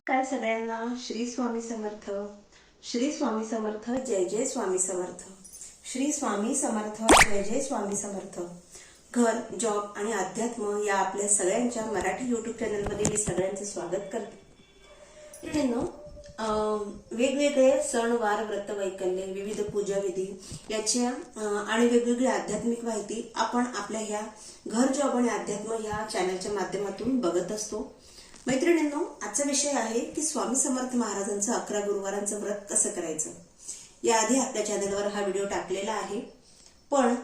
काय सगळ्यांना श्री स्वामी समर्थ. श्री स्वामी समर्थ. जय जय स्वामी समर्थ. श्री स्वामी समर्थ. जय जय स्वामी समर्थ. घर, जॉब आणि अध्यात्म या आपल्या सगळ्यांच्या मराठी यूट्यूब चॅनलमध्ये मी सगळ्यांचं स्वागत करते. मित्रांनो, वेगवेगळे सण, वार, व्रत, वैकल्य, विविध पूजा विधी याच्या आणि वेगवेगळी आध्यात्मिक माहिती आपण आपल्या ह्या घर, जॉब आणि अध्यात्म या चॅनलच्या माध्यमातून बघत असतो. मैत्रिणींनो, आजचा विषय आहे की स्वामी समर्थ महाराजांचं 11 गुरुवारांचं व्रत कसं करायचं. याआधी आपल्या चॅनलवर हा व्हिडिओ टाकलेला आहे, पण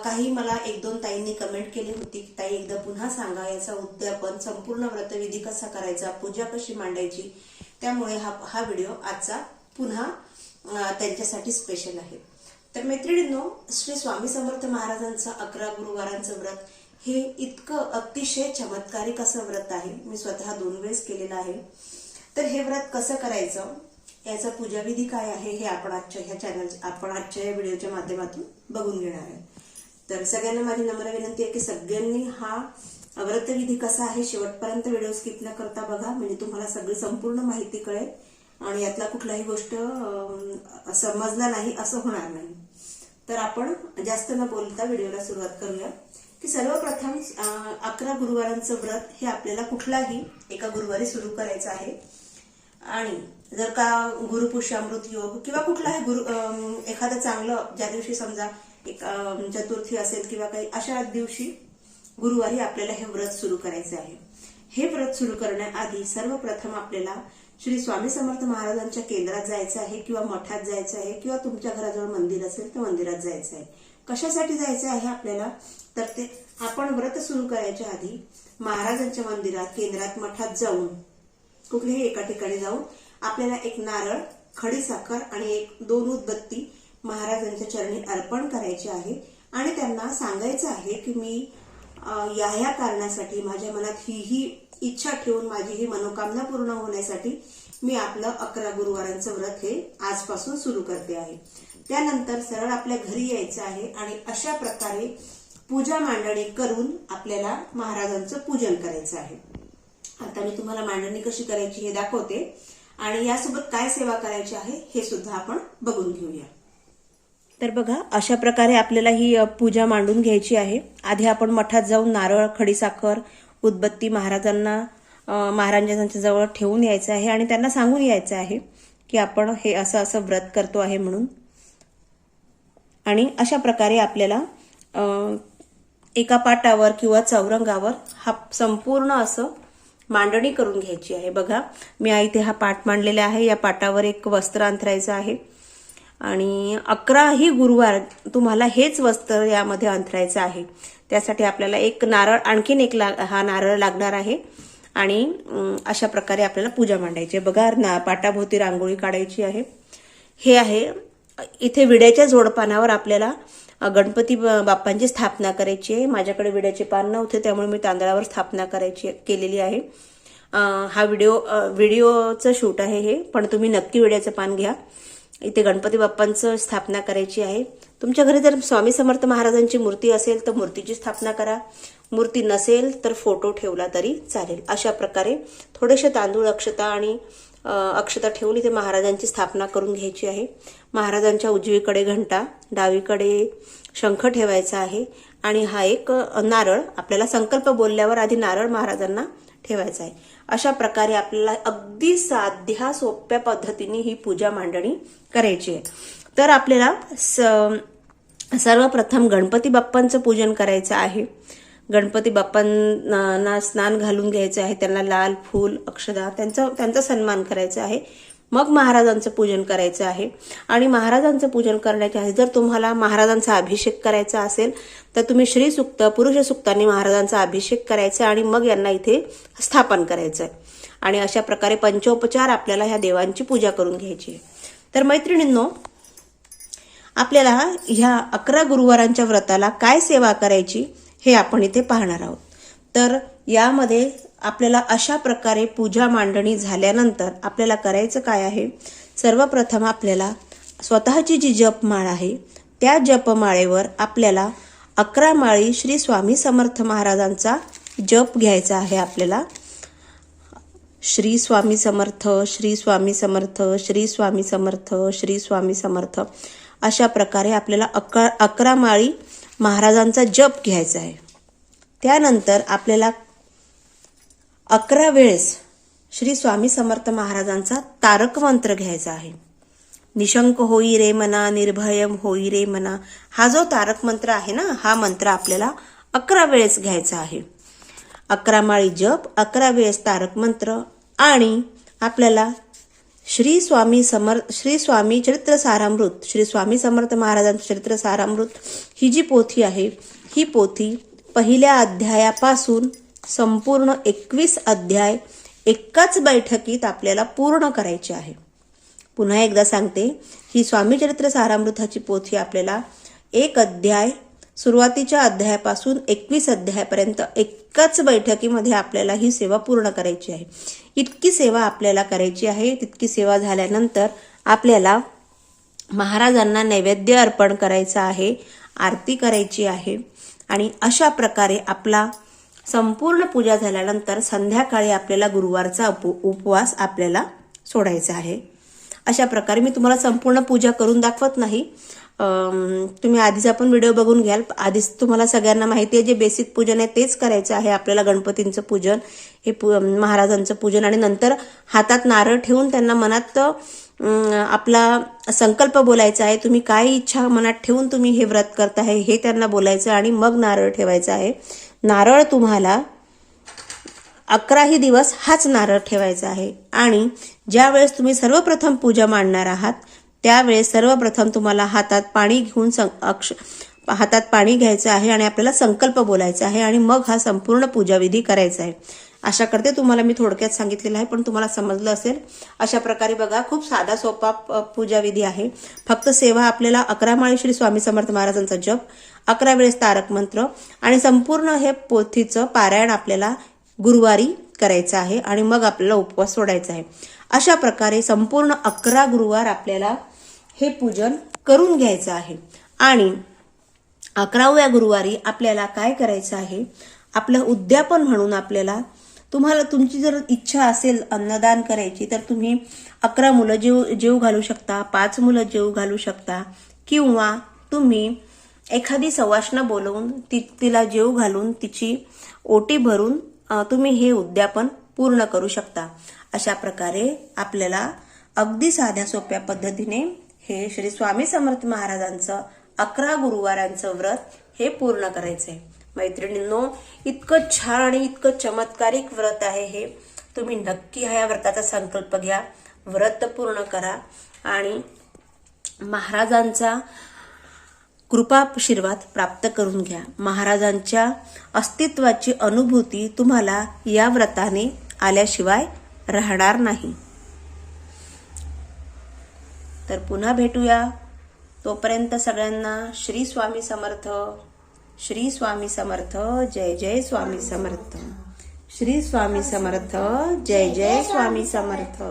काही मला 1-2 ताईंनी कमेंट केली होती की ताई एकदा पुन्हा सांगा, याचा उद्यापन, संपूर्ण व्रतविधी कसा करायचा, पूजा कशी मांडायची. त्यामुळे हा व्हिडिओ आजचा पुन्हा त्यांच्यासाठी स्पेशल आहे. तर मैत्रिणींनो, श्री स्वामी समर्थ महाराजांचं 11 गुरुवारांचं व्रत हे इतकं अतिशय चमत्कारिक असं व्रत आहे. मी स्वतः 2 वेळेस केलेलं आहे. तर हे व्रत कसं करायचं, याचा पूजाविधी काय आहे, हे आपण आजच्या या व्हिडिओच्या माध्यमातून बघून घेणार आहे. तर सगळ्यांना माझी नम्र विनंती आहे की सगळ्यांनी हा व्रतविधी कसा आहे शेवटपर्यंत व्हिडिओ स्किप न करता बघा, म्हणजे तुम्हाला सगळी संपूर्ण माहिती कळेल आणि यातला कुठलाही गोष्ट समजला नाही असं होणार नाही. तर आपण जास्त न बोलता व्हिडिओला सुरुवात करूया. की सर्वप्रथम 11 गुरुवारांचं व्रत हे आपल्याला कुठलाही एका गुरुवारी सुरू करायचं आहे. आणि जर का गुरुपुष्यामृत योग किंवा कुठलाही एखादं चांगलं, ज्या दिवशी समजा एक चतुर्थी असेल किंवा काही अशा दिवशी गुरुवारी आपल्याला हे व्रत सुरू करायचे आहे. हे व्रत सुरू करण्याआधी सर्वप्रथम आपल्याला श्री स्वामी समर्थ महाराजांच्या केंद्रात जायचं आहे किंवा मठात जायचं आहे किंवा तुमच्या घराजवळ मंदिर असेल तर मंदिरात जायचं आहे. कशासाठी जायचं आहे आपल्याला, तर ते आपण व्रत सुरू करायच्या आधी महाराजांच्या मंदिरात, केंद्रात, मठात जाऊन, कुठल्याही एका ठिकाणी जाऊन आपल्याला एक नारळ, खडीसाखर आणि 1-2 उदबत्ती महाराजांच्या चरणी अर्पण करायचे आहे. आणि त्यांना सांगायचं आहे की मी या कारणासाठी, माझ्या मनात ही इच्छा ठेवून, माझी ही मनोकामना पूर्ण होण्यासाठी मी आपलं 11 गुरुवारांचं व्रत हे आजपासून सुरू करते आहे. त्यानंतर सरळ आपल्या घरी यायचं आहे आणि अशा प्रकारे पूजा मांडणी करून आपल्याला महाराजांचं पूजन करायचं आहे. आता मी तुम्हाला मांडणी कशी करायची हे दाखवते आणि यासोबत काय सेवा करायची आहे हे सुद्धा आपण बघून घेऊया. तर बघा, अशा प्रकारे आपल्याला ही पूजा मांडून घ्यायची आहे. आधी आपण मठात जाऊन नारळ, खडीसाखर, उदबत्ती महाराजांच्या जवळ ठेवून यायचं आहे आणि त्यांना सांगून यायचं आहे की आपण हे असं व्रत करतो आहे म्हणून. आणि अशा प्रकारे आपल्याला एका पाटावर किंवा चौरंगावर हा संपूर्ण असं मांडणी करून घ्यायची आहे. बघा, मी इथे हा पाट मांडलेला आहे. या पाटावर एक वस्त्र अंथरायचं आहे आणि 11ही गुरुवार तुम्हाला हेच वस्त्र यामध्ये अंथरायचं आहे. त्यासाठी आपल्याला एक नारळ, आणखीन हा नारळ लागणार आहे. आणि अशा प्रकारे आपल्याला पूजा मांडायची आहे. बघा, पाटाभोवती रांगोळी काढायची आहे. हे आहे, इथे विड्याच्या जोडपानावर आपल्याला गणपती बाप्पांची स्थापना करायची आहे. माझ्याकडे विड्याचे पान नव्हते, त्यामुळे मी तांदळावर स्थापना केलेली आहे. हा व्हिडिओचं शूट आहे हे, पण तुम्ही नक्की विड्याचं पान घ्या. इथे गणपती बाप्पांचं स्थापना करायची आहे. तुमच्या घरी जर स्वामी समर्थ महाराजांची मूर्ती असेल तर मूर्तीची स्थापना करा. मूर्ती नसेल तर फोटो ठेवला तरी चालेल. अशा प्रकारे थोडेसे तांदूळ, अक्षता ठेवून इथे महाराजांची स्थापना करून घ्यायची आहे. महाराजांच्या उजवीकडे घंटा, डावीकडे शंख ठेवायचा आहे. आणि हा एक नारळ आपल्याला संकल्प बोलल्यावर आधी नारळ महाराजांना ठेवायचा आहे. अशा प्रकारे आपल्याला अगदी साध्या सोप्या पद्धतीने ही पूजा मांडणी करायची आहे. तर आपल्याला सर्वप्रथम गणपती बाप्पांचं पूजन करायचं आहे. गणपती बाप्पांना स्नान घालून घ्यायचं आहे. त्यांना लाल फूल, अक्षदा, त्यांचा सन्मान करायचा आहे. मग महाराजांचं पूजन करायचं आहे. आणि महाराजांचं पूजन करण्याच्या आधी जर तुम्हाला महाराजांचा अभिषेक करायचा असेल तर तुम्ही श्रीसूक्त, पुरुष सूक्तांनी महाराजांचा अभिषेक करायचा आणि मग यांना इथे स्थापन करायचं आहे. आणि अशा प्रकारे पंचोपचार आपल्याला ह्या देवांची पूजा करून घ्यायची आहे. तर मैत्रिणींनो, आपल्याला ह्या 11 गुरुवारांच्या व्रताला काय सेवा करायची हे आपण इथे पाहणार आहोत. तर यामध्ये आपल्याला अशा प्रकारे पूजा मांडणी झाल्यानंतर आपल्याला करायचं काय आहे, सर्वप्रथम आपल्याला स्वतःची जी जपमाळ आहे त्या जपमाळेवर आपल्याला 11 माळी श्री स्वामी समर्थ महाराजांचा जप घ्यायचा आहे. आपल्याला श्री स्वामी समर्थ, श्री स्वामी समर्थ, श्री स्वामी समर्थ, श्री स्वामी समर्थ. अशा प्रकारे आपल्याला 11 माळी महाराजांचा जप घ्यायचा आहे. त्यानंतर आपल्याला 11 वेळेस श्री स्वामी समर्थ महाराजांचा तारक मंत्र घ्यायचा आहे. निशंक होई रे मना, निर्भयम होई रे मना. हा जो तारक मंत्र आहे ना, हा मंत्र आपल्याला 11 वेळेस घ्यायचा आहे. 11 माळी जप, 11 वेळेस तारक मंत्र. आणि आपल्याला श्री स्वामी चरित्र सारामृत, श्री स्वामी समर्थ महाराजांचं चरित्र सारामृत ही जी पोथी आहे, ही पोथी पहिल्या अध्यायापासून संपूर्ण 21 अध्याय एकाच बैठकीत आपल्याला पूर्ण करायची आहे. पुन्हा एकदा सांगते, ही स्वामी चरित्र सारामृताची पोथी आपल्याला एक अध्याय, सुरुवातीच्या अध्यायापासून 21 अध्यायापर्यंत एकाच बैठकीमध्ये आपल्याला ही सेवा पूर्ण करायची आहे. इतकी सेवा आपल्याला करायची आहे. तितकी सेवा झाल्यानंतर आपल्याला महाराजांना नैवेद्य अर्पण करायचा आहे, आरती करायची आहे. आणि अशा प्रकारे आपला संपूर्ण पूजा झाल्यानंतर संध्याकाळी आपल्याला गुरुवारचा उपवास आपल्याला सोडायचा आहे. अशा प्रकारे मी तुम्हाला संपूर्ण पूजा करून दाखवत नाही. तुम्ही आधीचा पण व्हिडिओ बघून घ्याल. आधीच तुम्हाला सगळ्यांना माहिती आहे, जे बेसिक पूजन आहे तेच करायचं आहे आपल्याला. गणपतींचं पूजन, हे महाराजांचं पूजन, आणि नंतर हातात नारळ ठेवून त्यांना मनात आपला संकल्प बोलायचा आहे. तुम्ही काय इच्छा मनात ठेवून तुम्ही हे व्रत करताय हे त्यांना बोलायचं, आणि मग नारळ ठेवायचा आहे. नारळ तुम्हाला 11ही दिवस हाच नारळ ठेवायचा आहे. आणि ज्यावेळेस तुम्ही सर्वप्रथम पूजा मांडणार आहात, त्यावेळेस सर्वप्रथम तुम्हाला हातात पाणी घेऊन हातात पाणी घ्यायचं आहे आणि आपल्याला संकल्प बोलायचा आहे, आणि मग हा संपूर्ण पूजाविधी करायचा आहे. अशा करते तुम्हाला मी थोडक्यात सांगितलेलं आहे, पण तुम्हाला समजलं असेल. अशा प्रकारे बघा, खूप साधा सोपा पूजाविधी आहे. फक्त सेवा आपल्याला 11 माळी श्री स्वामी समर्थ महाराजांचा जप, 11 वेळेस तारक मंत्र, आणि संपूर्ण हे पोथीचं पारायण आपल्याला गुरुवारी करायचं आहे, आणि मग आपल्याला उपवास सोडायचा आहे. अशा प्रकारे संपूर्ण 11 गुरुवार आपल्याला हे पूजन करून घ्यायचं आहे. आणि 11व्या गुरुवारी आपल्याला काय करायचं आहे, आपलं उद्यापन म्हणून आपल्याला, तुम्हाला तुमची जर इच्छा असेल अन्नदान करायची, तर तुम्ही 11 मुलं जेव घालू शकता, 5 मुलं जेव घालू शकता, किंवा तुम्ही एखादी सवाष्ण बोलवून तिला जेव घालून तिची ओटी भरून तुम्ही हे उद्यापन पूर्ण करू शकता. अशा प्रकारे आपल्याला अगदी साध्या सोप्या पद्धतीने हे श्री स्वामी समर्थ महाराजांचं 11 गुरुवारांचं व्रत हे पूर्ण करायचंय. मैत्रिणींनो, इतकं छान आणि इतकं चमत्कारिक व्रत आहे हे. तुम्ही नक्की ह्या व्रताचा संकल्प घ्या, व्रत पूर्ण करा, आणि महाराजांचा कृपाशीर्वाद प्राप्त करून घ्या. महाराजांच्या अस्तित्वाची अनुभूती तुम्हाला या व्रताने आल्याशिवाय राहणार नाही. तर पुन्हा भेटूया. तोपर्यंत सगळ्यांना श्री स्वामी समर्थ, श्री स्वामी समर्थ, जय जय स्वामी समर्थ. श्री स्वामी समर्थ, जय जय स्वामी समर्थ.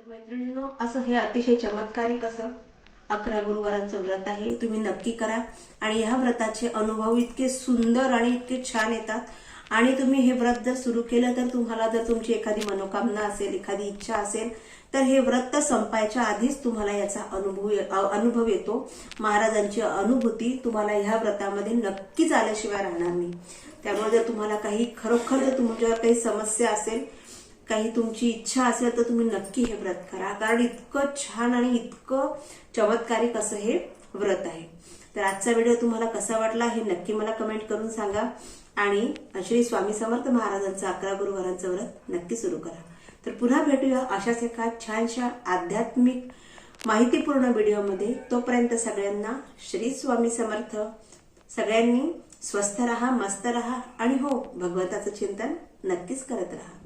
मैत्रिणींनो, असं हे अतिशय चमत्कारिक असं 11 गुरुवारांचं व्रत आहे. तुम्ही नक्की करा. आणि ह्या व्रताचे अनुभव इतके सुंदर आणि इतके छान येतात. आणि तुम्ही हे व्रत जर सुरू केलं तर तुम्हाला जर तुमची एखादी मनोकामना असेल, एखादी इच्छा असेल, तर हे व्रत संपायच्या आधीच तुम्हाला याचा अनुभव येतो. महाराजांची अनुभूती तुम्हाला ह्या व्रतामध्ये नक्कीच आल्याशिवाय राहणार नाही. त्यामुळे जर तुम्हाला काही खरोखर जर तुमच्यावर काही समस्या असेल, काही तुमची इच्छा असेल, तर तुम्ही नक्की हे व्रत करा, कारण इतकं छान आणि इतकं चमत्कारिक असं हे व्रत आहे. तर आजचा व्हिडिओ तुम्हाला कसा वाटला हे नक्की मला कमेंट करून सांगा. आणि श्री स्वामी समर्थ महाराजांचं 11 गुरुवारांचं व्रत नक्की सुरू करा. तर पुन्हा भेटूया अशाच एका छानशा आध्यात्मिक माहितीपूर्ण व्हिडिओमध्ये. तोपर्यंत सगळ्यांना श्री स्वामी समर्थ. सगळ्यांनी स्वस्थ राहा, मस्त राहा आणि हो, भगवंताचं चिंतन नक्कीच करत राहा.